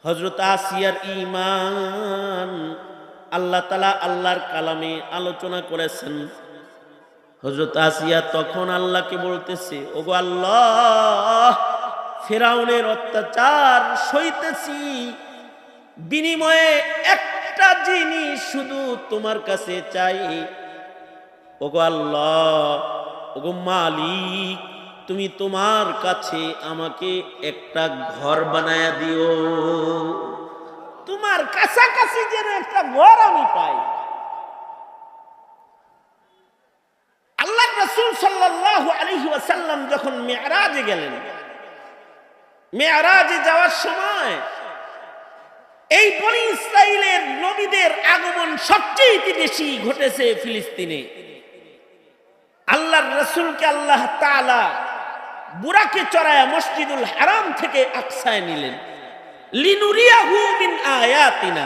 হযরত আসিয়ার ঈমান আল্লাহ তাআলা আল্লাহর কালামে আলোচনা করেছেন। হযরত আসিয়া তখন আল্লাহকে বলতেছে, ওগো আল্লাহ, ফিরাউনের অত্যাচার সইতেছি, বিনিময়ে একটা জিনিস শুধু তোমার কাছে চাই। ওগো আল্লাহ, ওগো মালিক, তুমি তোমার কাছে আমাকে একটা ঘর বানায়া দিও, তোমার কাছাকাছি যেন একটা ঘর আমি পাই। আল্লাহর রাসূল সাল্লাল্লাহু আলাইহি ওয়াসাল্লাম যখন মিরাজে গেলেন, মিরাজে যাওয়ার সময় এই বনি ইসরাইলের নবীদের আগমন সবচেয়ে বেশি ঘটেছে ফিলিস্তিনে। আল্লাহর রাসূলকে আল্লাহ তাআলা বুরাকে চড়ায়া মসজিদুল হারাম থেকে আকসায় নিলেন, লিনুরিয়াহু মিন আয়াতিনা।